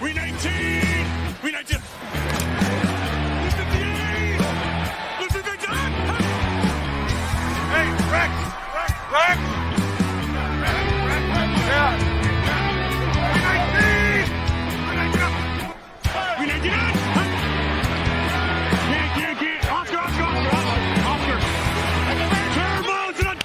We 19. We 19. Hey, Rex. Yeah. We 19. Can't. Oscar. Turbos and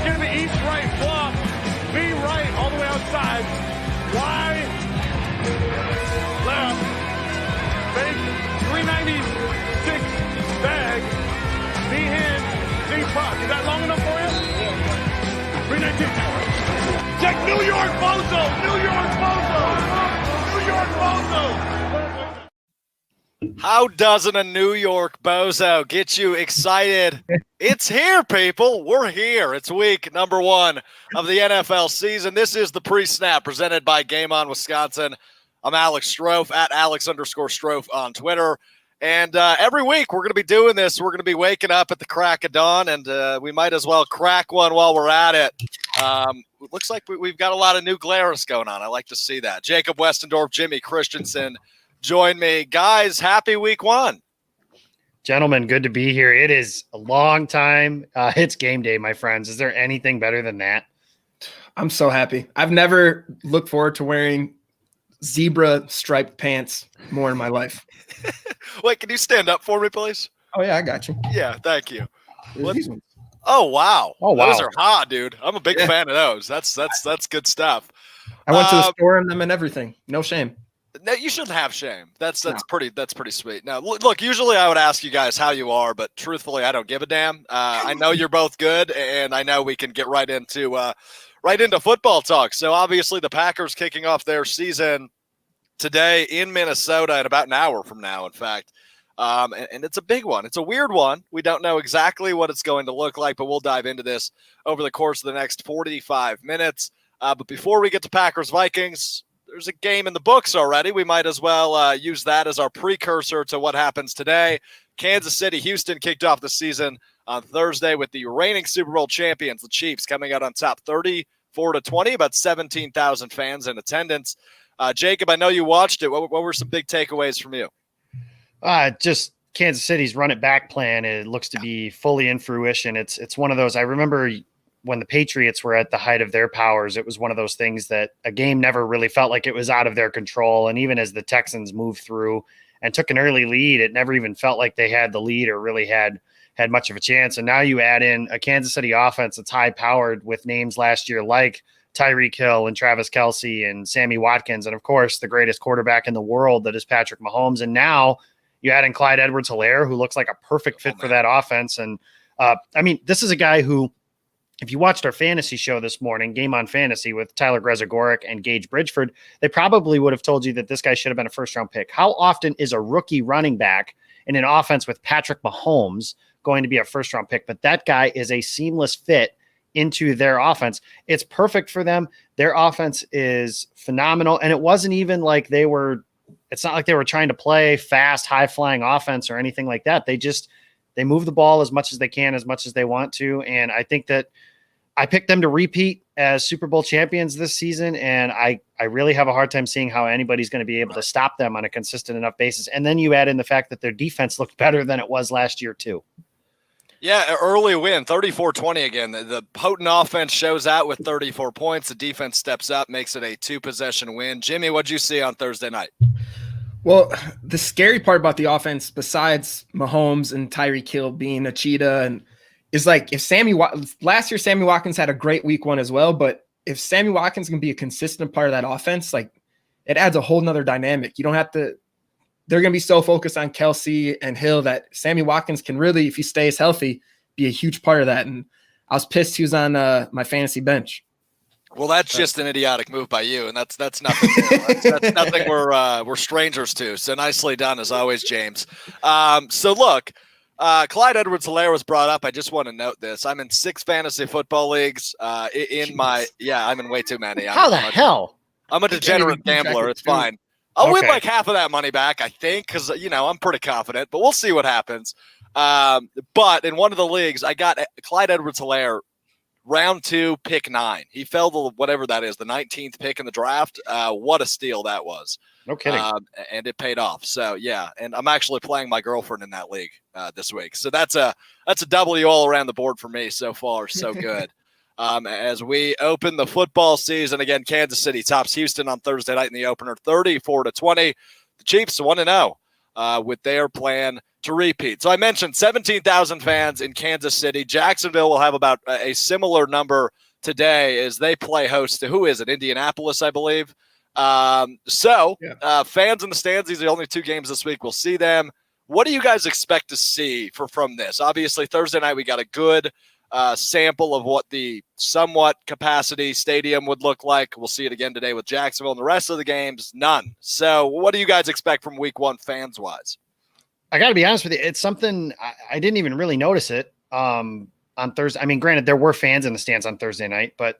Give me east, right, flop. B right, all the way outside. Y, left. Fake, 396 bag. B hand, C puck. Is that long enough for you? 319. Check New York Bozo. How doesn't a New York bozo get you excited? It's here, people. We're here. It's week number 1 of the NFL season. This is the pre-snap presented by Game On Wisconsin. I'm Alex Strouf, at Alex_Strouf on Twitter. And every week we're going to be doing this. We're going to be waking up at the crack of dawn, and we might as well crack one while we're at it. It looks like we've got a lot of new Glarus going on. I like to see that. Jacob Westendorf, Jimmy Christensen, join me. Guys, happy week 1. Gentlemen, good to be here. It is a long time. It's game day, my friends. Is there anything better than that? I'm so happy. I've never looked forward to wearing zebra striped pants more in my life. Wait, can you stand up for me, please? Oh, yeah, I got you. Yeah, thank you. These ones. Oh, wow. Oh, wow. Those are hot, dude. I'm a big fan of those. That's good stuff. I went to the store in them and everything. No shame. No, you shouldn't have shame. That's pretty sweet. Now, look, usually I would ask you guys how you are, but truthfully, I don't give a damn. I know you're both good, and I know we can get right into football talk. So obviously, the Packers kicking off their season today in Minnesota in about an hour from now, in fact. And it's a big one. It's a weird one. We don't know exactly what it's going to look like, but we'll dive into this over the course of the next 45 minutes. But before we get to Packers Vikings, there's a game in the books already. We might as well use that as our precursor to what happens today. Kansas City, Houston kicked off the season on Thursday with the reigning Super Bowl champions, the Chiefs, coming out on top 34-20, about 17,000 fans in attendance. Jacob, I know you watched it. What were some big takeaways from you? Just Kansas City's run it back plan. It looks to be fully in fruition. It's one of those. I remember when the Patriots were at the height of their powers, it was one of those things that a game never really felt like it was out of their control. And even as the Texans moved through and took an early lead, it never even felt like they had the lead or really had much of a chance. And now you add in a Kansas City offense that's high powered with names last year like Tyreek Hill and Travis Kelce and Sammy Watkins. And of course, the greatest quarterback in the world that is Patrick Mahomes. And now you add in Clyde Edwards-Helaire, who looks like a perfect fit for that offense. And this is a guy who, if you watched our fantasy show this morning, Game On Fantasy with Tyler Grezagoric and Gage Bridgeford, they probably would have told you that this guy should have been a first-round pick. How often is a rookie running back in an offense with Patrick Mahomes going to be a first-round pick? But that guy is a seamless fit into their offense. It's perfect for them. Their offense is phenomenal, and it wasn't even like it's not like they were trying to play fast, high-flying offense or anything like that. They move the ball as much as they can, as much as they want to. And I think that I picked them to repeat as Super Bowl champions this season. And I really have a hard time seeing how anybody's going to be able to stop them on a consistent enough basis. And then you add in the fact that their defense looked better than it was last year too. Yeah, early win, 34-20 again. The potent offense shows out with 34 points. The defense steps up, makes it a 2-possession win. Jimmy, what'd you see on Thursday night? Well, the scary part about the offense, besides Mahomes and Tyreek Hill being a cheetah, and is like if last year Sammy Watkins had a great week 1 as well, but if Sammy Watkins can be a consistent part of that offense, like it adds a whole nother dynamic. You don't have to. They're going to be so focused on Kelce and Hill that Sammy Watkins can really, if he stays healthy, be a huge part of that. And I was pissed he was on my fantasy bench. Well, that's just an idiotic move by you, and that's nothing. That's nothing we're strangers to. So nicely done, as always, James. So look, Clyde Edwards-Helaire was brought up. I just want to note this: I'm in 6 fantasy football leagues. I'm in way too many. How the hell? I'm a degenerate gambler. It's fine. I'll win Okay. like half of that money back, I think, because, I'm pretty confident, but we'll see what happens. But in one of the leagues, I got Clyde Edwards-Helaire, round 2, pick 9. He fell to whatever that is, the 19th pick in the draft. What a steal that was. No kidding. And it paid off. So, yeah, and I'm actually playing my girlfriend in that league this week. So that's a W all around the board for me so far. So good. As we open the football season, again, Kansas City tops Houston on Thursday night in the opener, 34-20. The Chiefs 1-0 with their plan to repeat. So I mentioned 17,000 fans in Kansas City. Jacksonville will have about a similar number today as they play host to, who is it? Indianapolis, I believe. Fans in the stands, these are the only 2 games this week. We'll see them. What do you guys expect to see from this? Obviously, Thursday night we got a good sample of what the somewhat capacity stadium would look like. We'll see it again today with Jacksonville, and the rest of the games, none. So what do you guys expect from week 1 fans-wise? I got to be honest with you. It's something I didn't even really notice it on Thursday. I mean, granted, there were fans in the stands on Thursday night, but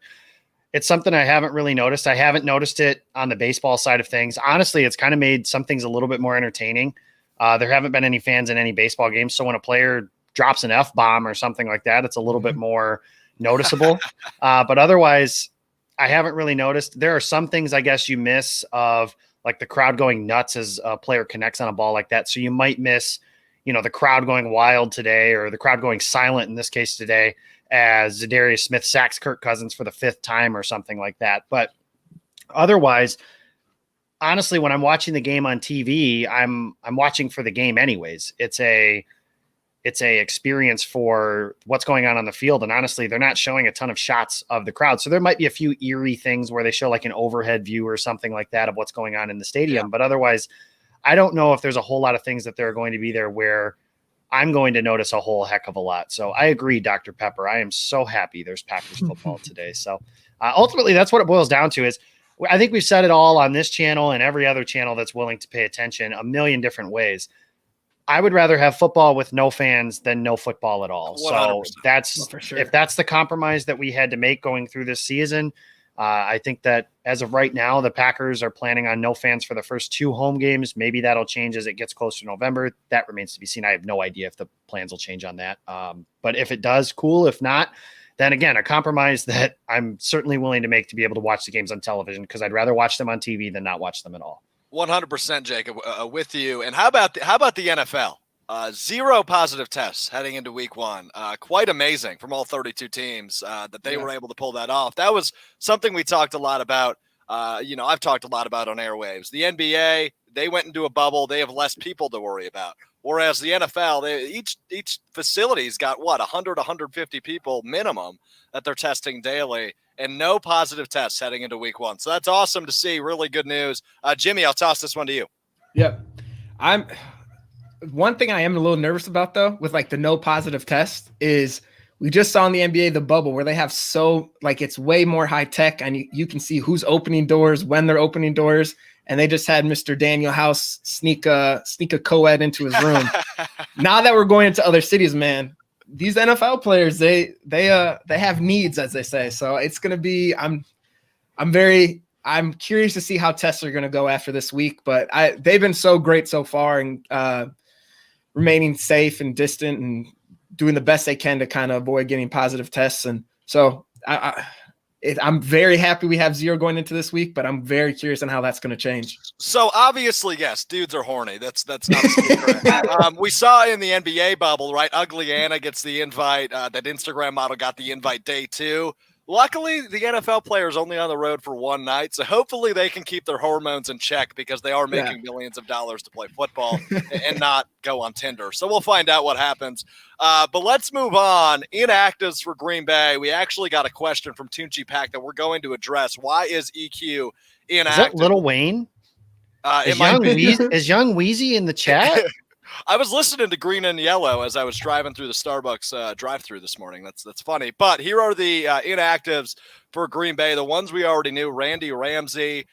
it's something I haven't really noticed. I haven't noticed it on the baseball side of things. Honestly, it's kind of made some things a little bit more entertaining. There haven't been any fans in any baseball games. So when a player drops an F-bomb or something like that, it's a little bit more noticeable. But otherwise, I haven't really noticed. There are some things I guess you miss of, like the crowd going nuts as a player connects on a ball like that. So you might miss, the crowd going wild today, or the crowd going silent in this case today, as Zadarius Smith sacks Kirk Cousins for the 5th time or something like that. But otherwise, honestly, when I'm watching the game on TV, I'm watching for the game anyways. It's a experience for what's going on the field. And honestly, they're not showing a ton of shots of the crowd. So there might be a few eerie things where they show like an overhead view or something like that of what's going on in the stadium. Yeah. But otherwise, I don't know if there's a whole lot of things that they're going to be there where I'm going to notice a whole heck of a lot. So I agree, Dr. Pepper. I am so happy there's Packers football today. So ultimately, that's what it boils down to. Is I think we've said it all on this channel and every other channel that's willing to pay attention a million different ways. I would rather have football with no fans than no football at all. 100%. So that's for sure. If that's the compromise that we had to make going through this season, I think that as of right now, the Packers are planning on no fans for the first 2 home games. Maybe that'll change as it gets closer to November. That remains to be seen. I have no idea if the plans will change on that. But if it does, cool. If not, then again, a compromise that I'm certainly willing to make to be able to watch the games on television, because I'd rather watch them on TV than not watch them at all. 100%, Jacob, with you. And how about the NFL? 0 positive tests heading into week 1. Quite amazing from all 32 teams that they were able to pull that off. That was something we talked a lot about. I've talked a lot about on airwaves. The NBA, they went into a bubble. They have less people to worry about. Whereas the NFL, each facility's got 100, 150 people minimum that they're testing daily, and no positive tests heading into week 1. So that's awesome to see. Really good news. Jimmy, I'll toss this one to you. Yep. One thing I am a little nervous about, though, with like the no positive test, is we just saw in the NBA the bubble where they have it's way more high tech, and you can see who's opening doors, when they're opening doors. And they just had Mr. Daniel House sneak a co-ed into his room. Now that we're going into other cities, man, these NFL players, they have needs, as they say. So it's going to be, I'm curious to see how tests are going to go after this week, but they've been so great so far, and remaining safe and distant and doing the best they can to kind of avoid getting positive tests. And so I'm very happy we have 0 going into this week, but I'm very curious on how that's going to change. So obviously, yes, dudes are horny. That's not a secret. We saw in the NBA bubble, right? Ugly Anna gets the invite. That Instagram model got the invite day 2. Luckily, the NFL players only on the road for 1 night, so hopefully they can keep their hormones in check, because they are making millions of dollars to play football and not go on Tinder. So we'll find out what happens. But let's move on. Inactives for Green Bay. We actually got a question from Tunchi Pack that we're going to address. Why is EQ inactive? Is that Little Wayne? Is Young Wheezy in the chat? I was listening to Green and Yellow as I was driving through the Starbucks drive-through this morning. That's funny. But here are the inactives for Green Bay. The ones we already knew: Randy Ramsey,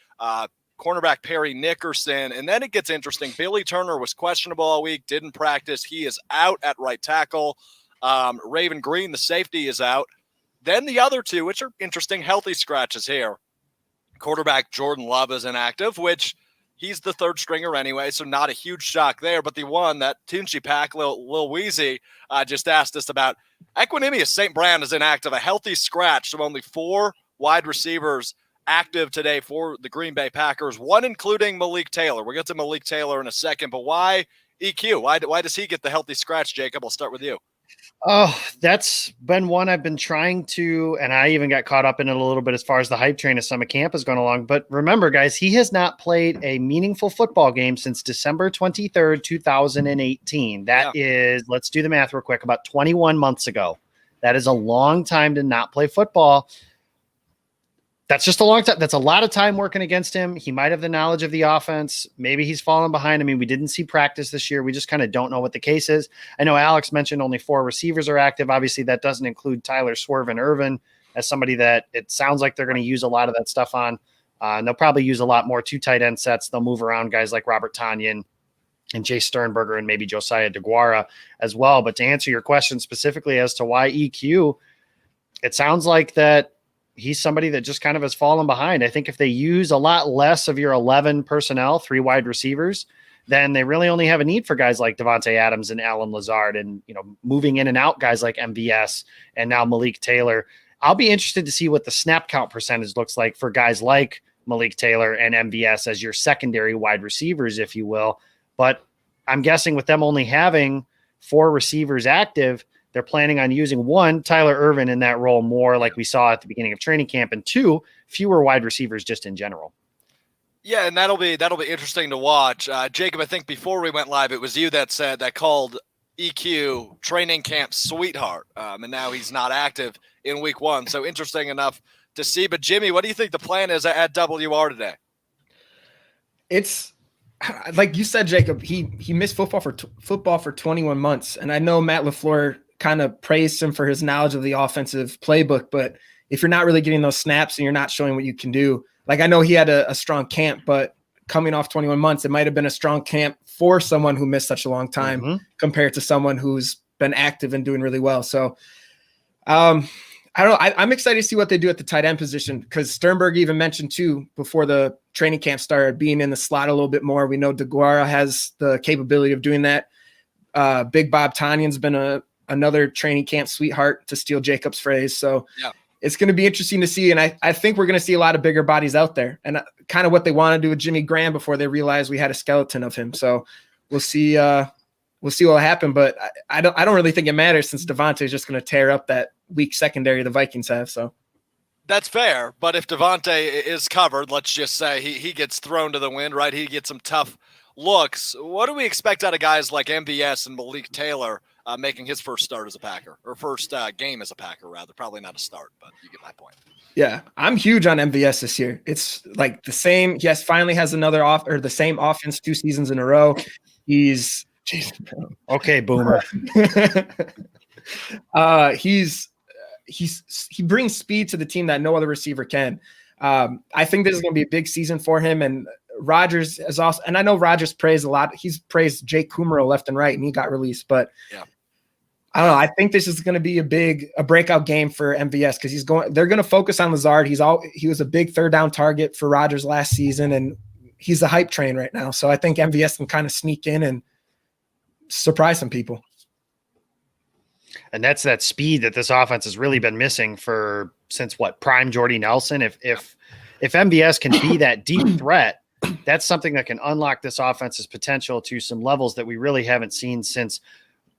cornerback Perry Nickerson. And then it gets interesting. Billy Turner was questionable all week, didn't practice. He is out at right tackle. Raven Green, the safety, is out. Then the other 2, which are interesting, healthy scratches here. Quarterback Jordan Love is inactive, which He's the third stringer anyway, so not a huge shock there. But the one that Tunchi Pack, Lil Weezy, just asked us about, Equanimous St. Brown is inactive, a healthy scratch, so only 4 wide receivers active today for the Green Bay Packers, one including Malik Taylor. We'll get to Malik Taylor in a second, but why EQ? Why does he get the healthy scratch, Jacob? I'll start with you. Oh, that's been one I've been trying to, and I even got caught up in it a little bit as far as the hype train of summer camp has gone along. But remember, guys, he has not played a meaningful football game since December 23rd, 2018. That is, let's do the math real quick, about 21 months ago. That is a long time to not play football. That's just a long time. That's a lot of time working against him. He might have the knowledge of the offense. Maybe he's fallen behind. I mean, we didn't see practice this year. We just kind of don't know what the case is. I know Alex mentioned only 4 receivers are active. Obviously, that doesn't include Tyler, Swerve, and Irvin as somebody that it sounds like they're going to use a lot of that stuff on. And they'll probably use a lot more 2 tight end sets. They'll move around guys like Robert Tonyan and Jay Sternberger and maybe Josiah DeGuara as well. But to answer your question specifically as to why EQ, it sounds like that he's somebody that just kind of has fallen behind. I think if they use a lot less of your 11 personnel, 3 wide receivers, then they really only have a need for guys like Devontae Adams and Alan Lazard and, moving in and out guys like MVS and now Malik Taylor. I'll be interested to see what the snap count percentage looks like for guys like Malik Taylor and MVS as your secondary wide receivers, if you will. But I'm guessing with them only having 4 receivers active, they're planning on using 1, Tyler Irvin in that role more like we saw at the beginning of training camp, and 2, fewer wide receivers just in general. Yeah, and that'll be interesting to watch. Jacob, I think before we went live, it was you that called EQ training camp sweetheart, and now he's not active in week 1. So interesting enough to see. But Jimmy, what do you think the plan is at WR today? It's like you said, Jacob. He missed football for 21 months, and I know Matt LaFleur kind of praised him for his knowledge of the offensive playbook. But if you're not really getting those snaps and you're not showing what you can do, like I know he had a strong camp, but coming off 21 months, it might have been a strong camp for someone who missed such a long time compared to someone who's been active and doing really well. So I don't know. I'm excited to see what they do at the tight end position, because Sternberg even mentioned too, before the training camp started, being in the slot a little bit more. We know DeGuara has the capability of doing that. Big Bob Tanyan's been another training camp sweetheart, to steal Jacob's phrase. So it's going to be interesting to see. And I think we're going to see a lot of bigger bodies out there, and kind of what they want to do with Jimmy Graham before they realized we had a skeleton of him. So we'll see what will happen, but I don't really think it matters, since Devontae is just going to tear up that weak secondary the Vikings have. So that's fair. But if Devontae is covered, let's just say he gets thrown to the wind, right? He gets some tough looks. What do we expect out of guys like MVS and Malik Taylor making his first start as a Packer, or first game as a Packer, rather? Probably not a start, but you get my point. Yeah, I'm huge on MVS this year. It's like the same. Yes, finally has the same offense 2 seasons in a row. He's okay, Boomer. He brings speed to the team that no other receiver can. I think this is going to be a big season for him. And Rodgers is also, and I know Rodgers praised a lot. He's praised Jake Kummerow left and right, and he got released. But I don't know. I think this is going to be a breakout game for MVS, because they're going to focus on Lazard. He was a big 3rd down target for Rodgers last season, and he's the hype train right now. So I think MVS can kind of sneak in and surprise some people. And that's that speed that this offense has really been missing since prime Jordy Nelson. If MVS can be that deep threat, that's something that can unlock this offense's potential to some levels that we really haven't seen since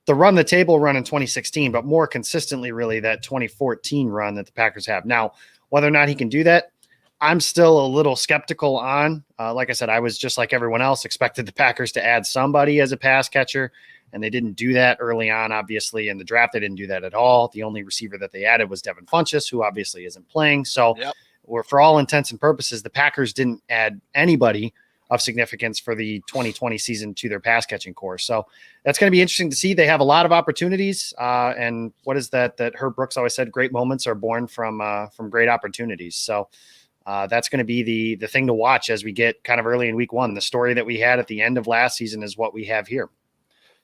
the run the table run in 2016, but more consistently really that 2014 run that the Packers have. Now, whether or not he can do that, I'm still a little skeptical on. Like I said, I was just like everyone else, expected the Packers to add somebody as a pass catcher, and they didn't do that early on. Obviously, in the draft, they didn't do that at all. The only receiver that they added was Devin Funchess, who obviously isn't playing. So for all intents and purposes, the Packers didn't add anybody of significance for the 2020 season to their pass catching core. So that's going to be interesting to see. They have a lot of opportunities. And what is that Herb Brooks always said, great moments are born from great opportunities. So that's going to be the thing to watch as we get kind of early in week 1. The story that we had at the end of last season is what we have here.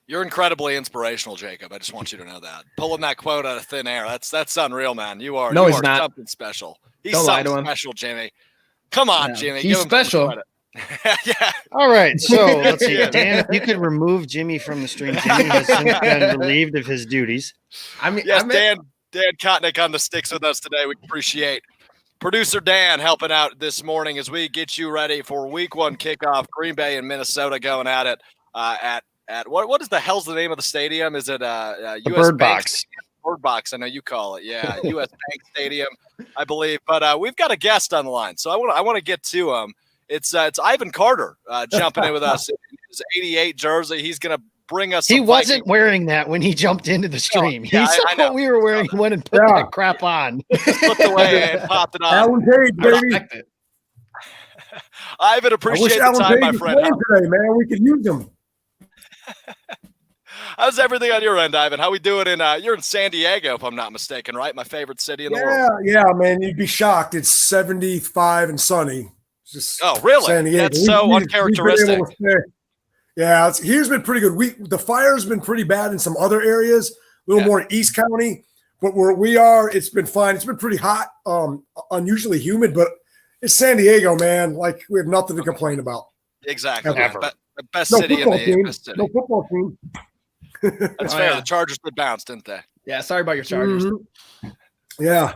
You're incredibly inspirational, Jacob. I just want you to know that. Pulling that quote out of thin air. That's unreal, man. You are not something special. He's something special, Jimmy. Come on, Jimmy. He's special. Yeah. All right, so let's see. Dan, if you could remove Jimmy from the stream, Jimmy has since been relieved of his duties. Yes, Dan Kotnick on the sticks with us today. We appreciate producer Dan helping out this morning as we get you ready for week 1 kickoff. Green Bay and Minnesota going at it at what is the hell's the name of the stadium? Is it US Bird Bank Box? Stadium? Bird Box, I know you call it. Yeah, US Bank Stadium, I believe. But we've got a guest on the line, so I want to get to him. It's Ivan Carter jumping in with us in his 88 jersey. He's going to bring us. He wasn't wearing that when he jumped into the stream. Yeah, he saw what we were wearing. He went and put that crap on. Just looked away and popped it on. Alan Page, baby. Ivan, appreciate the time, my friend. Today, man, we could use them. How's everything on your end, Ivan? How we doing you're in San Diego, if I'm not mistaken, right? My favorite city in the world. Yeah, man, you'd be shocked. It's 75 and sunny. Just really? San Diego. That's so uncharacteristic. Here's been pretty good. The fire's been pretty bad in some other areas, a little more in East County, but where we are, it's been fine. It's been pretty hot, unusually humid, but it's San Diego, man. Like, we have nothing to complain about. Exactly. The best No city in the team. best city. No football team. That's fair. The Chargers did bounce, didn't they? Yeah, sorry about your Chargers. Mm-hmm. Yeah,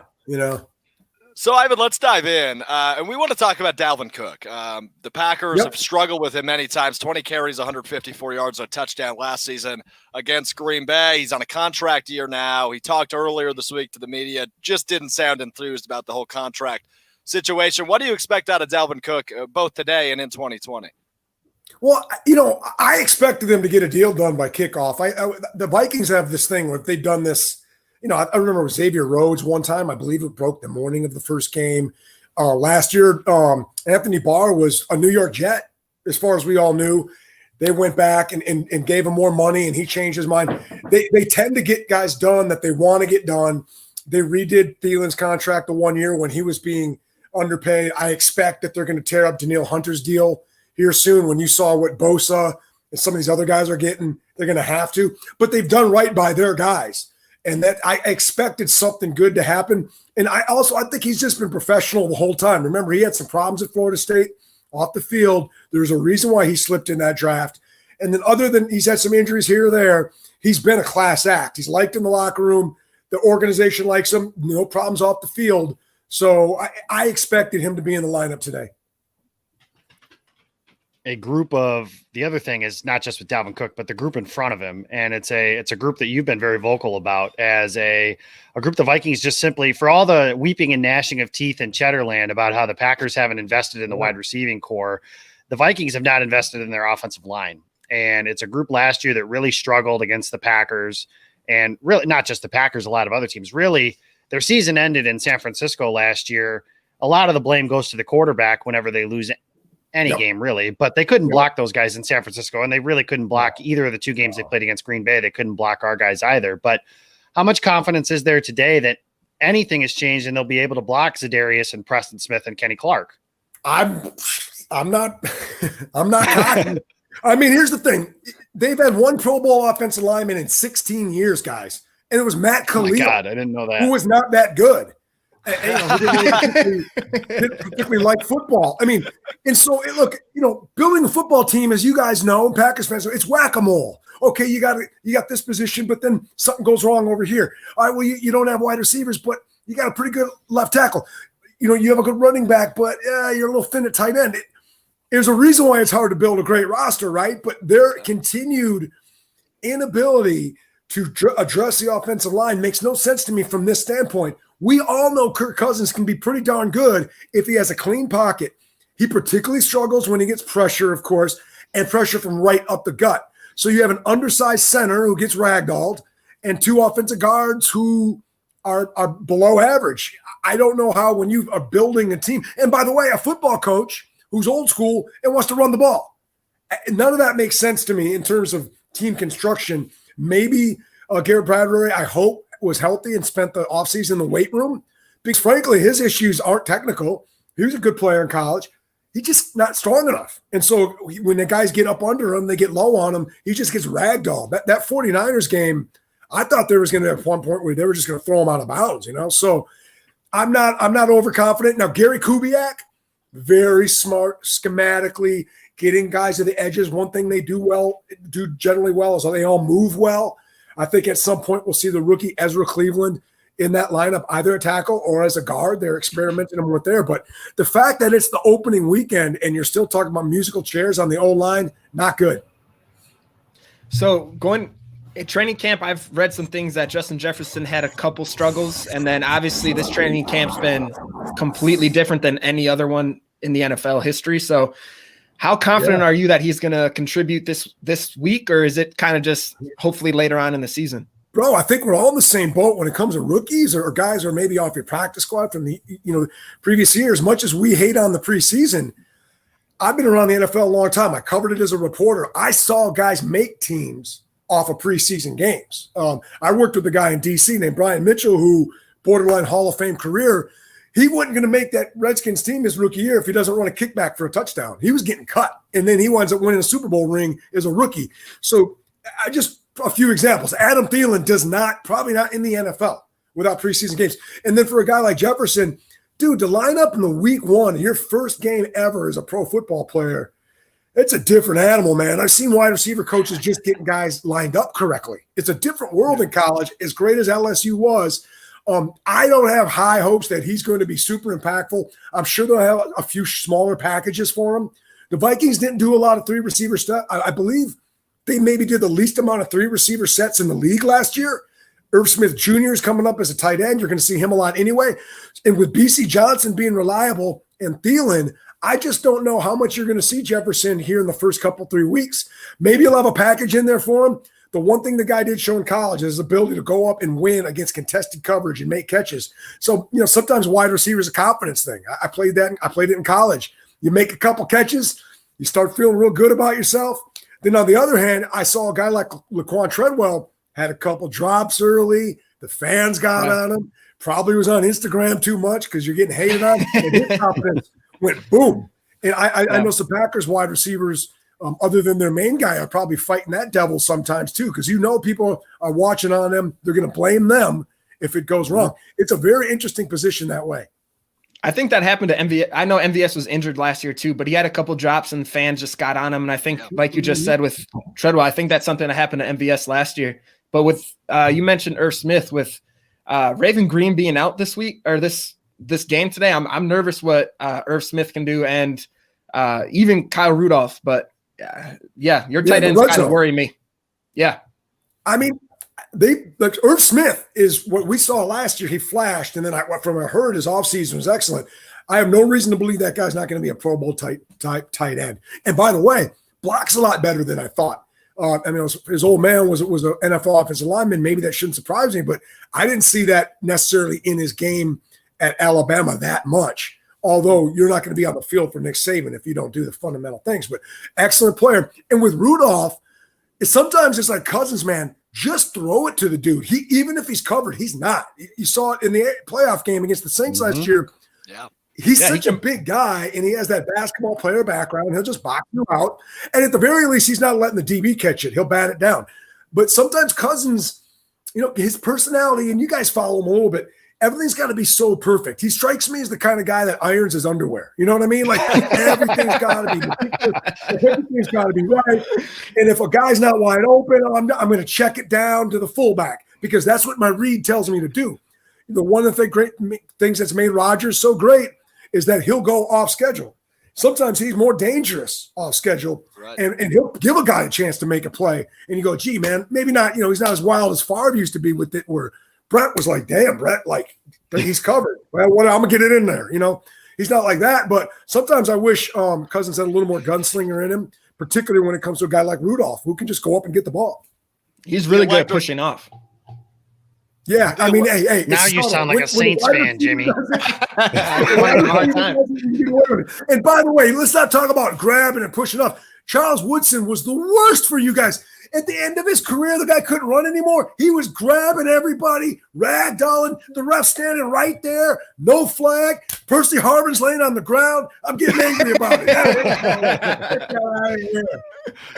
So, Ivan, let's dive in. And we want to talk about Dalvin Cook. The Packers have struggled with him many times. 20 carries, 154 yards, a touchdown last season against Green Bay. He's on a contract year now. He talked earlier this week to the media, just didn't sound enthused about the whole contract situation. What do you expect out of Dalvin Cook, both today and in 2020? Well, I expected them to get a deal done by kickoff. The Vikings have this thing where they've done this. I remember with Xavier Rhodes one time. I believe it broke the morning of the first game. Last year, Anthony Barr was a New York Jet, as far as we all knew. They went back and gave him more money, and he changed his mind. They tend to get guys done that they want to get done. They redid Thielen's contract the 1 year when he was being underpaid. I expect that they're going to tear up Danielle Hunter's deal here soon. When you saw what Bosa and some of these other guys are getting, they're going to have to. But they've done right by their guys. And that I expected something good to happen. And I think he's just been professional the whole time. Remember, he had some problems at Florida State off the field. There's a reason why he slipped in that draft. And then other than he's had some injuries here or there, he's been a class act. He's liked in the locker room. The organization likes him. No problems off the field. So I expected him to be in the lineup today. A group of the other thing is not just with Dalvin Cook, but the group in front of him. And it's a group that you've been very vocal about as a group the Vikings just simply, for all the weeping and gnashing of teeth in Cheddarland about how the Packers haven't invested in the wide receiving core, the Vikings have not invested in their offensive line. And it's a group last year that really struggled against the Packers, and really not just the Packers, a lot of other teams. Really, their season ended in San Francisco last year. A lot of the blame goes to the quarterback whenever they lose any game, really, but they couldn't block those guys in San Francisco, and they really couldn't block either of the 2 games they played against Green Bay. They couldn't block our guys either. But how much confidence is there today that anything has changed and they'll be able to block Za'Darius and Preston Smith and Kenny Clark? I'm not cocky. I mean, here's the thing. They've had one Pro Bowl offensive lineman in 16 years, guys, and it was Matt Khalil. Oh my God, I didn't know that. Who was not that good. Who didn't particularly like football. I mean, and so look, building a football team, as you guys know, Packers fans, it's whack-a-mole. Okay, you got this position, but then something goes wrong over here. All right, well, you don't have wide receivers, but you got a pretty good left tackle. You have a good running back, but you're a little thin at tight end. There's a reason why it's hard to build a great roster, right? But their continued inability to address the offensive line makes no sense to me from this standpoint. We all know Kirk Cousins can be pretty darn good if he has a clean pocket. He particularly struggles when he gets pressure, of course, and pressure from right up the gut. So you have an undersized center who gets ragdolled and 2 offensive guards who are below average. I don't know how, when you are building a team, and by the way, a football coach who's old school and wants to run the ball. None of that makes sense to me in terms of team construction. Maybe Garrett Bradbury, I hope, was healthy and spent the offseason in the weight room, because frankly, his issues aren't technical. He was a good player in college. He's just not strong enough. And so when the guys get up under him, they get low on him, he just gets ragdolled. That 49ers game, I thought there was going to have one point where they were just going to throw him out of bounds, So I'm not overconfident. Now, Gary Kubiak, very smart schematically, getting guys to the edges. One thing they do generally well is they all move well. I think at some point we'll see the rookie Ezra Cleveland in that lineup, either a tackle or as a guard. They're experimenting him with there. But the fact that it's the opening weekend and you're still talking about musical chairs on the O-line, not good. So going at training camp, I've read some things that Justin Jefferson had a couple struggles. And then obviously this training camp's been completely different than any other one in the NFL history. So how confident are you that he's going to contribute this week, or is it kind of just hopefully later on in the season? Bro, I think we're all in the same boat when it comes to rookies or guys who are maybe off your practice squad from the previous year. As much as we hate on the preseason, I've been around the NFL a long time. I covered it as a reporter. I saw guys make teams off of preseason games. I worked with a guy in D.C. named Brian Mitchell, who borderline Hall of Fame career. He wasn't going to make that Redskins team his rookie year if he doesn't run a kickback for a touchdown. He was getting cut, and then he winds up winning a Super Bowl ring as a rookie. So a few examples. Adam Thielen probably not in the NFL without preseason games. And then for a guy like Jefferson, dude, to line up in the week one, your first game ever as a pro football player, it's a different animal, man. I've seen wide receiver coaches just getting guys lined up correctly. It's a different world in college, as great as LSU was. I don't have high hopes that he's going to be super impactful. I'm sure they'll have a few smaller packages for him. The Vikings didn't do a lot of 3 receiver stuff. I believe they maybe did the least amount of 3 receiver sets in the league last year. Irv Smith Jr. is coming up as a tight end. You're going to see him a lot anyway. And with BC Johnson being reliable and Thielen, I just don't know how much you're going to see Jefferson here in the first 3 weeks. Maybe you'll have a package in there for him. The one thing the guy did show in college is his ability to go up and win against contested coverage and make catches. So, sometimes wide receiver is a confidence thing. I played that. I played it in college. You make a couple catches, you start feeling real good about yourself. Then on the other hand, I saw a guy like Laquan Treadwell had a couple drops early. The fans got on him. Probably was on Instagram too much because you're getting hated on. And his confidence went boom. And I know some Packers wide receivers, other than their main guy, are probably fighting that devil sometimes too, because people are watching on them. They're going to blame them if it goes wrong. It's a very interesting position that way. I think that happened to MVS. I know MVS was injured last year too, but he had a couple drops and fans just got on him. And I think, like you just said with Treadwell, I think that's something that happened to MVS last year. But with you mentioned Irv Smith, with Raven Green being out this week or this game today, I'm nervous what Irv Smith can do, and even Kyle Rudolph. But your tight ends kind of worry me. Yeah, I mean, Irv Smith is what we saw last year. He flashed, and then from what I heard, his offseason was excellent. I have no reason to believe that guy's not going to be a Pro Bowl tight end. And by the way, blocks a lot better than I thought. His old man was an NFL offensive lineman. Maybe that shouldn't surprise me, but I didn't see that necessarily in his game at Alabama that much. Although you're not going to be on the field for Nick Saban if you don't do the fundamental things. But excellent player. And with Rudolph, sometimes it's like Cousins, man. Just throw it to the dude. Even if he's covered, he's not. You saw it in the playoff game against the Saints last year. Yeah. He's such a big guy, and he has that basketball player background. He'll just box you out. And at the very least, he's not letting the DB catch it. He'll bat it down. But sometimes Cousins, his personality, and you guys follow him a little bit, everything's got to be so perfect. He strikes me as the kind of guy that irons his underwear. You know what I mean? Like everything's got to be right. And if a guy's not wide open, I'm going to check it down to the fullback because that's what my read tells me to do. One of the great things that's made Rodgers so great is that he'll go off schedule. Sometimes he's more dangerous off schedule, and he'll give a guy a chance to make a play. And you go, gee, man, maybe not. He's not as wild as Favre used to be with it, where Brett was like, damn, Brett, like he's covered. Well, I'm gonna get it in there. He's not like that. But sometimes I wish Cousins had a little more gunslinger in him, particularly when it comes to a guy like Rudolph, who can just go up and get the ball. He's really good at pushing off. Yeah, I mean, hey. Now you sound like a Saints fan, Jimmy. And by the way, let's not talk about grabbing and pushing off. Charles Woodson was the worst for you guys. At the end of his career, the guy couldn't run anymore. He was grabbing everybody, ragdolling, the ref standing right there, no flag. Percy Harvin's laying on the ground. I'm getting angry about it. Get out of here.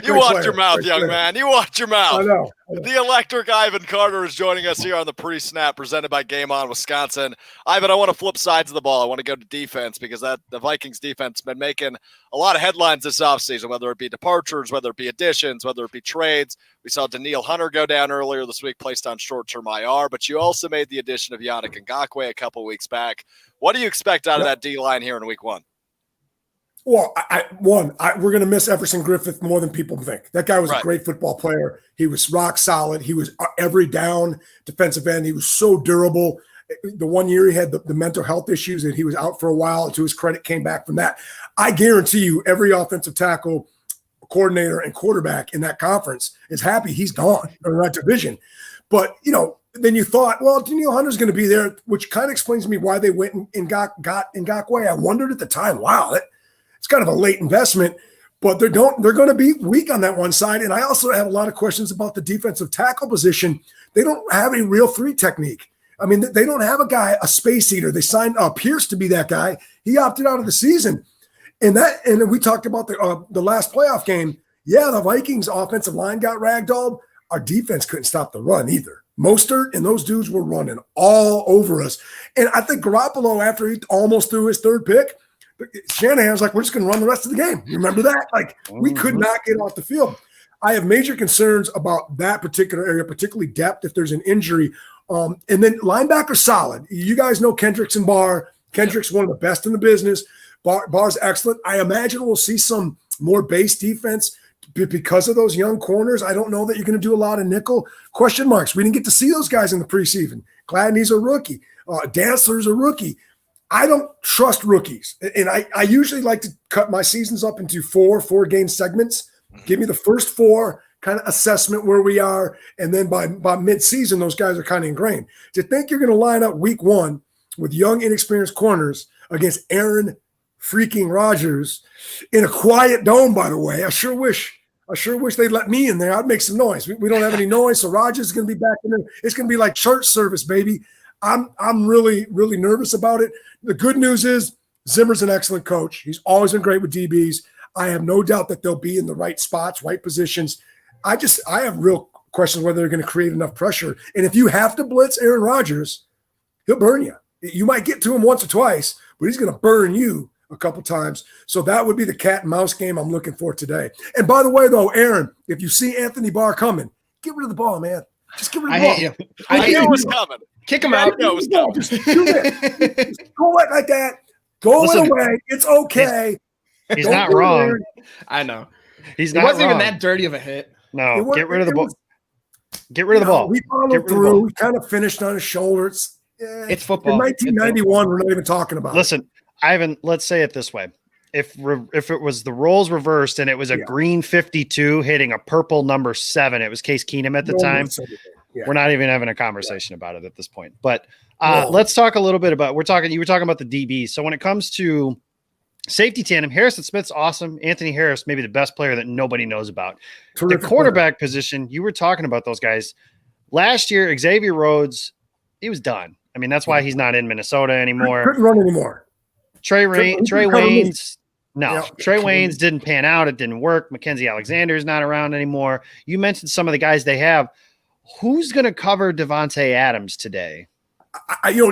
You Great watch player, your mouth, great young player. man. You watch your mouth. I know. The electric Ivan Carter is joining us here on the pre-snap presented by Game On Wisconsin. Ivan, I want to flip sides of the ball. I want to go to defense because the Vikings defense has been making a lot of headlines this offseason, whether it be departures, whether it be additions, whether it be trades. We saw Daniil Hunter go down earlier this week, placed on short-term IR, but you also made the addition of Yannick Ngakoue a couple weeks back. What do you expect out of that D-line here in week one? Well, we're going to miss Jefferson Griffith more than people think. That guy was a great football player. He was rock solid. He was every down defensive end. He was so durable. The 1 year he had the mental health issues and he was out for a while. To his credit, came back from that. I guarantee you every offensive tackle, coordinator, and quarterback in that conference is happy he's gone in that division. But, then you thought, well, Daniil Hunter's going to be there, which kind of explains to me why they went and got Ngakoue. I wondered at the time, wow, it's kind of a late investment, but they're going to be weak on that one side. And I also have a lot of questions about the defensive tackle position. They don't have a real 3 technique. I mean, they don't have a space eater. They signed Pierce to be that guy. He opted out of the season. And we talked about the last playoff game. Yeah, the Vikings offensive line got ragdolled. Our defense couldn't stop the run either. Mostert and those dudes were running all over us. And I think Garoppolo, after he almost threw his 3rd pick, Shanahan's like, we're just going to run the rest of the game. You remember that? Like, we could not get off the field. I have major concerns about that particular area, particularly depth if there's an injury. And then linebacker solid. You guys know Kendricks and Barr. Kendricks one of the best in the business. Barr's excellent. I imagine we'll see some more base defense because of those young corners. I don't know that you're going to do a lot of nickel. Question marks. We didn't get to see those guys in the preseason. Gladney's a rookie. Dantzler's a rookie. I don't trust rookies. And I usually like to cut my seasons up into four-game segments. Give me the first 4, kind of assessment where we are, and then by mid-season, those guys are kind of ingrained. To think you're going to line up week 1 with young, inexperienced corners against Aaron freaking Rodgers in a quiet dome, by the way, I sure wish they'd let me in there. I'd make some noise. We don't have any noise, so Rodgers is going to be back in there. It's going to be like church service, baby. I'm really, really nervous about it. The good news is Zimmer's an excellent coach. He's always been great with DBs. I have no doubt that they'll be in the right spots, right positions. I have real questions whether they're going to create enough pressure. And if you have to blitz Aaron Rodgers, he'll burn you. You might get to him once or twice, but he's going to burn you a couple times. So that would be the cat and mouse game I'm looking for today. And by the way, though, Aaron, if you see Anthony Barr coming, get rid of the ball, man. Just get rid of the ball. I hate you. I knew it was coming. Kick him out. Just do it. Just go it like that. Go it away. It's okay. He's not wrong. I know. He's It not wasn't wrong. even that dirty of a hit. No, get rid of the ball. Get rid of the ball. We followed through. We kind of finished on his shoulder. It's football. In 1991, we're not even talking about it. Listen, Ivan, let's say it this way. If it was the roles reversed and it was a green 52 hitting a purple number 7, it was Case Keenum at the time. We're not even having a conversation about it at this point. But let's talk a little bit about you were talking about the DBs. So when it comes to safety tandem, Harrison Smith's awesome. Anthony Harris, maybe the best player that nobody knows about. Terrific the quarterback position, you were talking about those guys. Last year, Xavier Rhodes, he was done. I mean, that's why he's not in Minnesota anymore. Couldn't run anymore. Trey Waynes. No, Trey Waynes didn't pan out. It didn't work. Mackenzie Alexander is not around anymore. You mentioned some of the guys they have. Who's going to cover Devontae Adams today?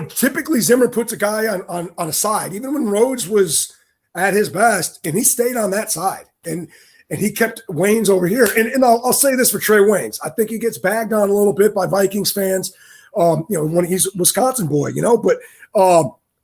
Typically Zimmer puts a guy on a side, even when Rhodes was at his best, and he stayed on that side, and he kept Waynes over here. And I'll say this for Trey Waynes. I think he gets bagged on a little bit by Vikings fans, when he's a Wisconsin boy, but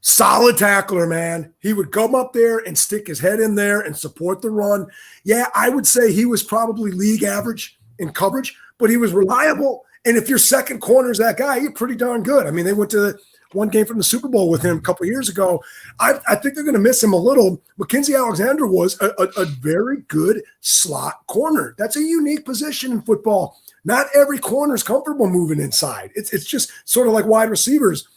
solid tackler, man. He would come up there and stick his head in there and support the run. Yeah, I would say he was probably league average in coverage, but he was reliable. And if your second corner is that guy, you're pretty darn good. I mean, they went to one game from the Super Bowl with him a couple of years ago. I think they're going to miss him a little. Mackenzie Alexander was a very good slot corner. That's a unique position in football. Not every corner is comfortable moving inside. It's just sort of like wide receivers.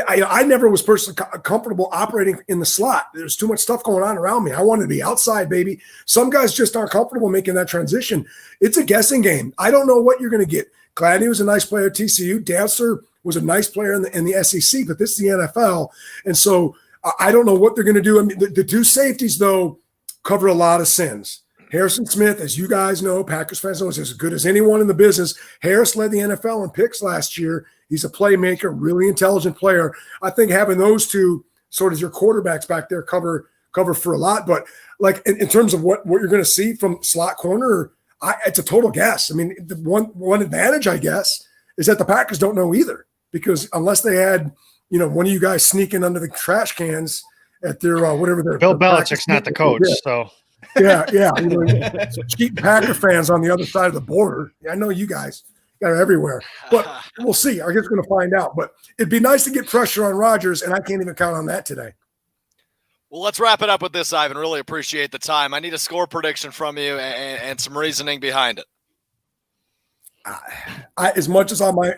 I never was personally comfortable operating in the slot. There's too much stuff going on around me. I wanted to be outside, baby. Some guys just aren't comfortable making that transition. It's a guessing game. I don't know what you're going to get. Gladney was a nice player at TCU. Dantzler was a nice player in the SEC, but this is the NFL. And so I don't know what they're going to do. I mean, the two safeties, though, cover a lot of sins. Harrison Smith, as you guys know, Packers fans know, is as good as anyone in the business. Harris led the NFL in picks last year. He's a playmaker, really intelligent player. I think having those two sort of your quarterbacks back there cover for a lot. But like in terms of what you're going to see from slot corner, it's a total guess. I mean, the one advantage, I guess, is that the Packers don't know either, because unless they had, one of you guys sneaking under the trash cans at their whatever their Bill Belichick's not the coach, so. Yeah. Cheap Packer fans on the other side of the border. I know you guys are everywhere, but we'll see. I guess we're going to find out. But it'd be nice to get pressure on Rodgers, and I can't even count on that today. Well, let's wrap it up with this, Ivan. Really appreciate the time. I need a score prediction from you and some reasoning behind it. As much as I want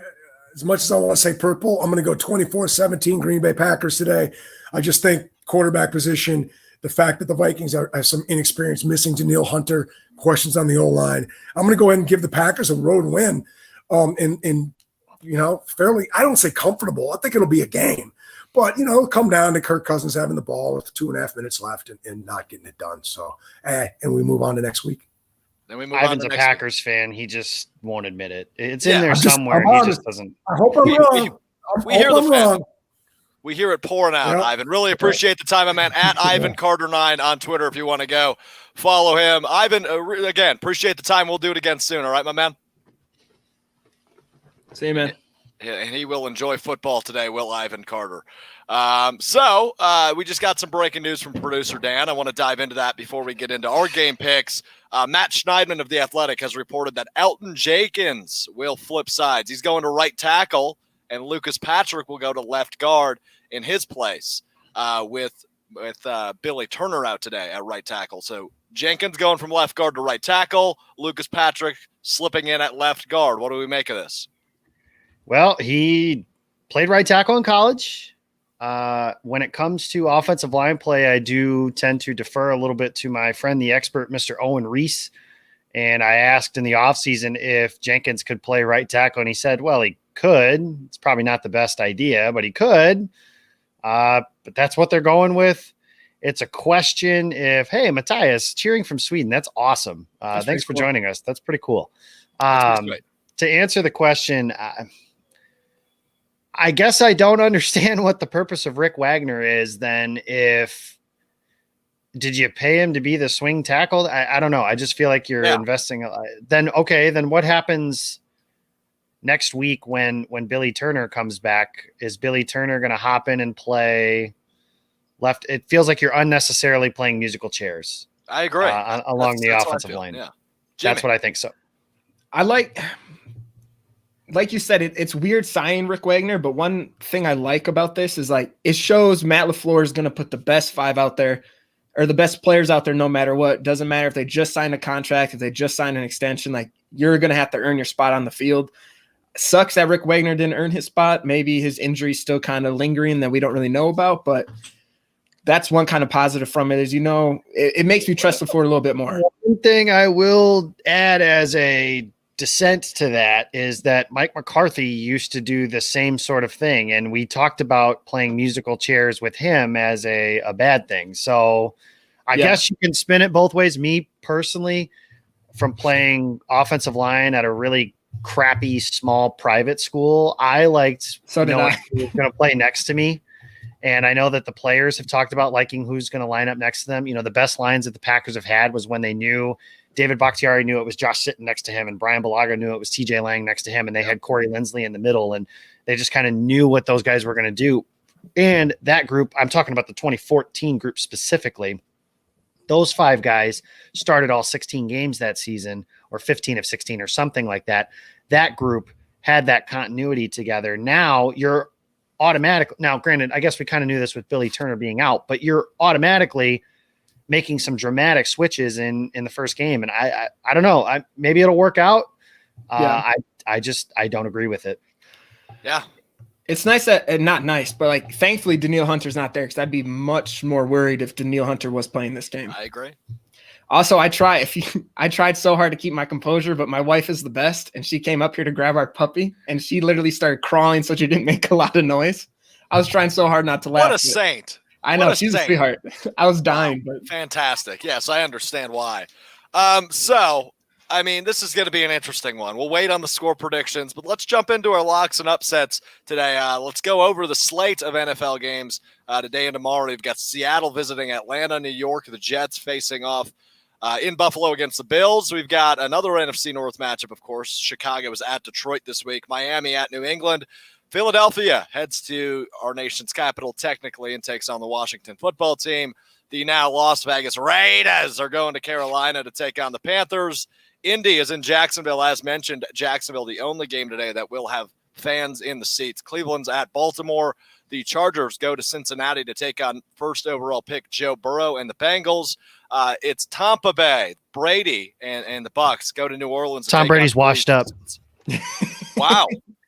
to say purple, I'm going to go 24-17 Green Bay Packers today. I just think quarterback position, the fact that the Vikings have some inexperience, missing Danielle Hunter, questions on the O-line. I'm going to go ahead and give the Packers a road win. Fairly, I don't say comfortable. I think it'll be a game. But, it'll come down to Kirk Cousins having the ball with 2.5 minutes left and not getting it done. So, and we move on to next week. Then we move Ivan's on to a Packers fan. He just won't admit it. It's in there somewhere. He just doesn't. I hope I'm wrong. We hear the fan. We hear it pouring out, Ivan. Really appreciate the time, my man. At Ivan Carter9 on Twitter if you want to go follow him. Ivan, again, appreciate the time. We'll do it again soon. All right, my man? See you, man. And he will enjoy football today, will Ivan Carter. So we just got some breaking news from producer Dan. I want to dive into that before we get into our game picks. Matt Schneidman of The Athletic has reported that Elton Jenkins will flip sides. He's going to right tackle, and Lucas Patrick will go to left guard in his place with Billy Turner out today at right tackle. So Jenkins going from left guard to right tackle, Lucas Patrick slipping in at left guard. What do we make of this? Well, he played right tackle in college. When it comes to offensive line play, I do tend to defer a little bit to my friend, the expert, Mr. Owen Reese. And I asked in the offseason if Jenkins could play right tackle, and he said, well, he could. It's probably not the best idea, but he could. But that's what they're going with. It's a question if, hey, Matthias, cheering from Sweden. That's awesome. Thanks for joining us. That's pretty cool. To answer the question, I guess I don't understand what the purpose of Rick Wagner is then. Did you pay him to be the swing tackle? I don't know. I just feel like you're investing. Then what happens next week when Billy Turner comes back? Is Billy Turner going to hop in and play left? It feels like you're unnecessarily playing musical chairs. I agree. Along the offensive line. Yeah. That's what I think. So I like you said, it's weird signing Rick Wagner, but one thing I like about this is it shows Matt LaFleur is going to put the best five out there, or the best players out there, no matter what. Doesn't matter if they just signed a contract, if they just signed an extension, you're going to have to earn your spot on the field. Sucks that Rick Wagner didn't earn his spot. Maybe his injury's still kind of lingering that we don't really know about, but that's one kind of positive from it is, it makes me trust LaFleur a little bit more. One thing I will add as a dissent to that is that Mike McCarthy used to do the same sort of thing, and we talked about playing musical chairs with him as a bad thing. So I guess you can spin it both ways. Me personally, from playing offensive line at a really crappy small private school, I liked knowing who was going to play next to me. And I know that the players have talked about liking who's going to line up next to them. The best lines that the Packers have had was when they knew David Bakhtiari knew it was Josh Sitton next to him, and Brian Balaga knew it was TJ Lang next to him, and they had Corey Lindsley in the middle, and they just kind of knew what those guys were going to do. And that group, I'm talking about the 2014 group specifically, those five guys started all 16 games that season, or 15 of 16 or something like that. That group had that continuity together. Now you're automatically, granted, I guess we kind of knew this with Billy Turner being out, but you're automatically making some dramatic switches in the first game. And I don't know. Maybe it'll work out. I don't agree with it. Yeah. It's nice that, not nice, but thankfully Danielle Hunter's not there, because I'd be much more worried if Danielle Hunter was playing this game. I agree. Also, I tried so hard to keep my composure, but my wife is the best, and she came up here to grab our puppy, and she literally started crawling so she didn't make a lot of noise. I was trying so hard not to laugh. What a saint. I know she's a sweetheart. I was dying, but fantastic. Yes, I understand why. So I mean, this is going to be an interesting one. We'll wait on the score predictions, but let's jump into our locks and upsets today. Let's go over the slate of NFL games today and tomorrow. We've got Seattle visiting Atlanta, New York, the Jets facing off in Buffalo against the Bills. We've got another NFC North matchup, of course. Chicago is at Detroit this week. Miami at New England. Philadelphia heads to our nation's capital technically and takes on the Washington football team. The now Las Vegas Raiders are going to Carolina to take on the Panthers. Indy is in Jacksonville, as mentioned. Jacksonville, the only game today that will have fans in the seats. Cleveland's at Baltimore. The Chargers go to Cincinnati to take on first overall pick Joe Burrow and the Bengals. It's Tampa Bay, Brady, and the Bucks go to New Orleans. Tom Brady's washed up. Wow.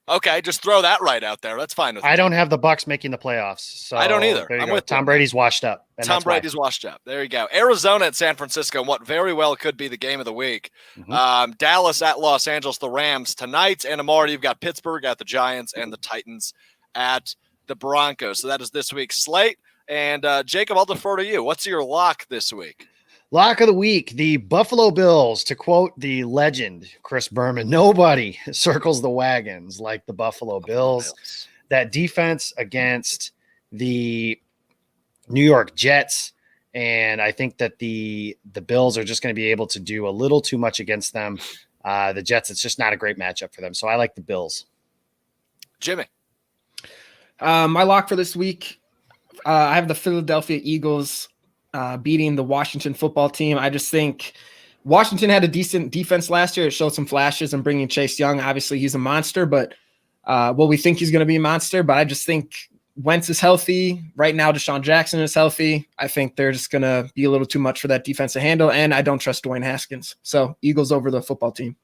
Okay, just throw that right out there. That's fine with me. I don't have the Bucks making the playoffs. So I don't either. I'm with Tom Brady's washed up. Tom Brady's washed up. There you go. Arizona at San Francisco, and what very well could be the game of the week. Mm-hmm. Dallas at Los Angeles, the Rams tonight. And tomorrow you've got Pittsburgh at the Giants and the Titans at the Broncos. So that is this week's slate. And Jacob, I'll defer to you. What's your lock this week? Lock of the week, the Buffalo Bills. To quote the legend, Chris Berman, nobody circles the wagons like the Buffalo Bills. That defense against the New York Jets, and I think that the Bills are just going to be able to do a little too much against them. The Jets, it's just not a great matchup for them. So I like the Bills. Jimmy. My lock for this week, I have the Philadelphia Eagles beating the Washington football team. I just think Washington had a decent defense last year. It showed some flashes and bringing Chase Young. Obviously, he's a monster, but we think he's going to be a monster. But I just think Wentz is healthy. Right now, Deshaun Jackson is healthy. I think they're just going to be a little too much for that defense to handle, and I don't trust Dwayne Haskins. So Eagles over the football team.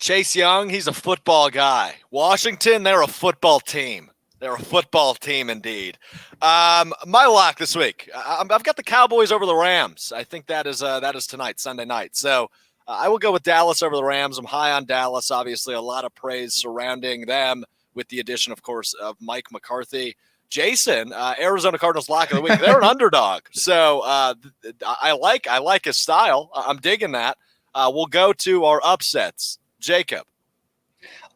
Chase Young, he's a football guy. Washington, they're a football team. They're a football team indeed. My lock this week, I've got the Cowboys over the Rams. I think that is tonight, Sunday night. So I will go with Dallas over the Rams. I'm high on Dallas. Obviously, a lot of praise surrounding them with the addition, of course, of Mike McCarthy. Jason, Arizona Cardinals lock of the week. They're an underdog. So I like his style. I'm digging that. We'll go to our upsets. Jacob.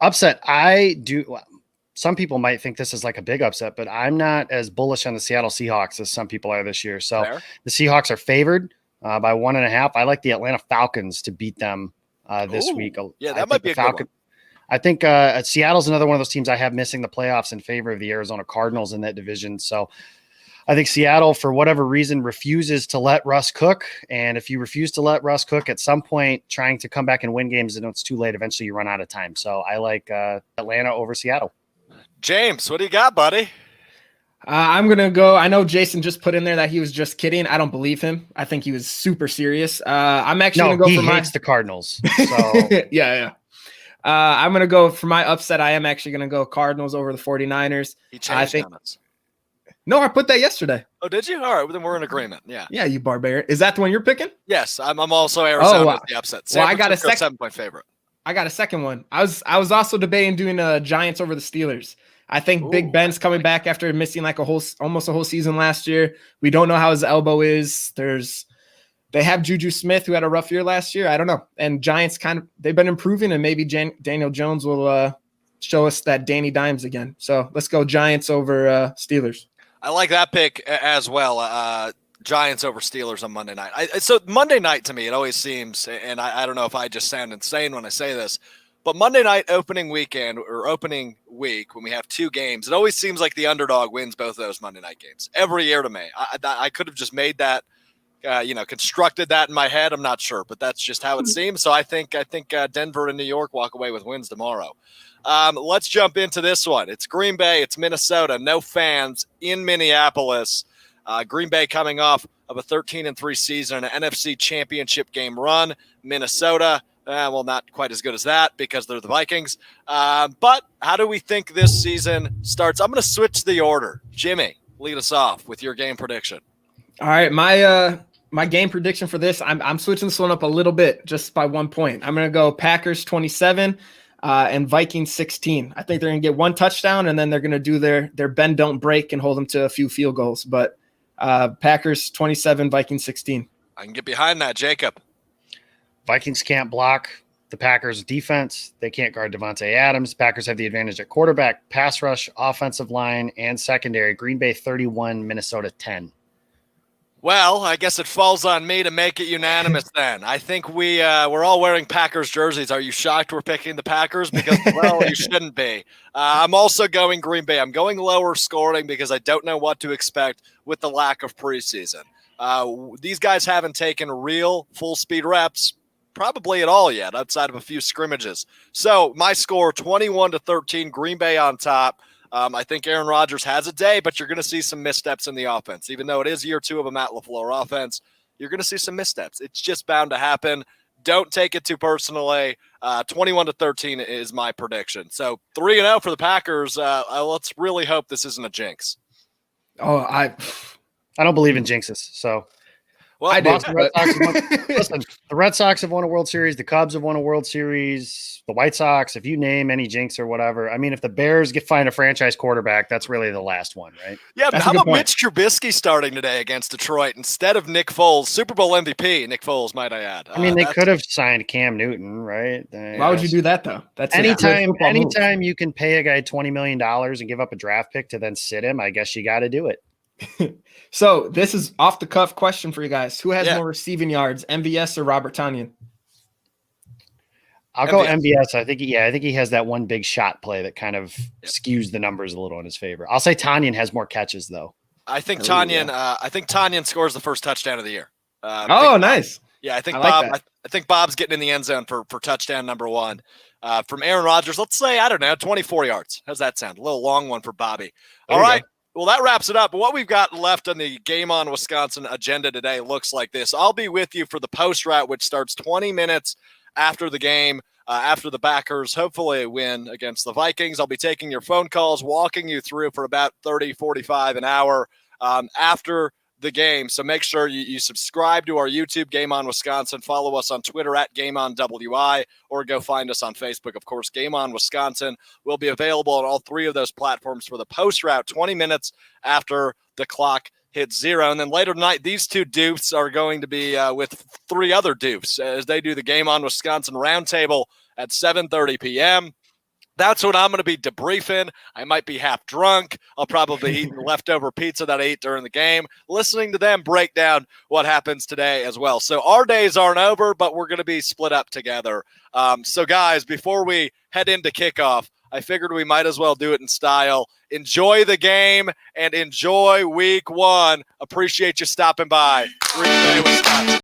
Upset, I do. Well, some people might think this is like a big upset, but I'm not as bullish on the Seattle Seahawks as some people are this year. So the Seahawks are favored by 1.5. I like the Atlanta Falcons to beat them this week. Yeah, that might be a good one. I think Seattle's another one of those teams I have missing the playoffs in favor of the Arizona Cardinals in that division. So I think Seattle, for whatever reason, refuses to let Russ cook. And if you refuse to let Russ cook at some point, trying to come back and win games, and it's too late, eventually you run out of time. So I like Atlanta over Seattle. James, what do you got, buddy? I'm going to go. I know Jason just put in there that he was just kidding. I don't believe him. I think he was super serious. I'm actually going to go for he hates the Cardinals. So yeah. I'm going to go for my upset. I am actually going to go Cardinals over the 49ers. He changed on us. No, I put that yesterday. Oh, did you? All right, well, then we're in agreement. Yeah. Yeah, you barbarian. Is that the one you're picking? Yes, I'm also Arizona as the upset. Well, I got a 7-point favorite. I got a second one. I was also debating doing Giants over the Steelers. I think Big Ben's coming back after missing like almost a whole season last year. We don't know how his elbow is. They have Juju Smith, who had a rough year last year. I don't know. And Giants they've been improving, and maybe Daniel Jones will show us that Danny Dimes again. So let's go Giants over Steelers. I like that pick as well. Giants over Steelers on Monday night. So Monday night to me, it always seems, and I don't know if I just sound insane when I say this, but Monday night opening weekend or opening week when we have two games, it always seems like the underdog wins both of those Monday night games every year to me. I could have just made that, constructed that in my head. I'm not sure, but that's just how it seems. So I think Denver and New York walk away with wins tomorrow. Let's jump into this one. It's Green Bay. It's Minnesota. No fans in Minneapolis. Green Bay coming off of a 13-3 season, an NFC Championship game run. Minnesota, not quite as good as that because they're the Vikings. But how do we think this season starts? I'm going to switch the order. Jimmy, lead us off with your game prediction. All right, my game prediction for this, I'm switching this one up a little bit just by 1 point. I'm going to go Packers 27 and Vikings 16. I think they're going to get one touchdown, and then they're going to do their bend, don't break, and hold them to a few field goals. But Packers 27, Vikings 16. I can get behind that, Jacob. Vikings can't block the Packers defense. They can't guard Devontae Adams. Packers have the advantage at quarterback, pass rush, offensive line, and secondary. Green Bay 31, Minnesota 10. Well, I guess it falls on me to make it unanimous then. I think we're all wearing Packers jerseys. Are you shocked we're picking the Packers? Because, well, you shouldn't be. I'm also going Green Bay. I'm going lower scoring because I don't know what to expect with the lack of preseason. These guys haven't taken real full-speed reps probably at all yet, outside of a few scrimmages. So my score, 21-13, Green Bay on top. I think Aaron Rodgers has a day, but you're going to see some missteps in the offense. Even though it is year 2 of a Matt LaFleur offense, you're going to see some missteps. It's just bound to happen. Don't take it too personally. 21-13 is my prediction. So 3-0 for the Packers. Let's really hope this isn't a jinx. Oh, I don't believe in jinxes. So well, I do. Listen, the Red Sox have won a World Series. The Cubs have won a World Series. The White Sox, if you name any jinx or whatever. I mean, if the Bears find a franchise quarterback, that's really the last one, right? Yeah, but how about Mitch Trubisky starting today against Detroit instead of Nick Foles, Super Bowl MVP, Nick Foles, might I add. I mean, they could have signed Cam Newton, right? Why would you do that, though? That's anytime you can pay a guy $20 million and give up a draft pick to then sit him, I guess you got to do it. So this is off the cuff question for you guys. Who has more receiving yards, MVS or Robert Tonyan? I'll go MVS. I think he has that one big shot play that kind of skews the numbers a little in his favor. I'll say Tonyan has more catches though. I think Tonyan scores the first touchdown of the year. Nice. Yeah, I think Bob. I think Bob's getting in the end zone for touchdown number 1. From Aaron Rodgers, let's say, I don't know, 24 yards. How's that sound? A little long one for Bobby. All right. Well, that wraps it up. But what we've got left on the Game On Wisconsin agenda today looks like this. I'll be with you for the post route, which starts 20 minutes after the game, after the Packers hopefully win against the Vikings. I'll be taking your phone calls, walking you through for about 30, 45 an hour after the game. So make sure you subscribe to our YouTube, Game On Wisconsin. Follow us on Twitter at Game On WI, or go find us on Facebook. Of course, Game On Wisconsin will be available on all 3 of those platforms for the post route 20 minutes after the clock hits 0. And then later tonight, these 2 doofs are going to be with 3 other doofs as they do the Game On Wisconsin roundtable at 7:30 p.m. That's what I'm going to be debriefing. I might be half drunk. I'll probably eat leftover pizza that I ate during the game, listening to them break down what happens today as well. So our days aren't over, but we're going to be split up together. So, guys, before we head into kickoff, I figured we might as well do it in style. Enjoy the game and enjoy week 1. Appreciate you stopping by. Green Bay, Wisconsin.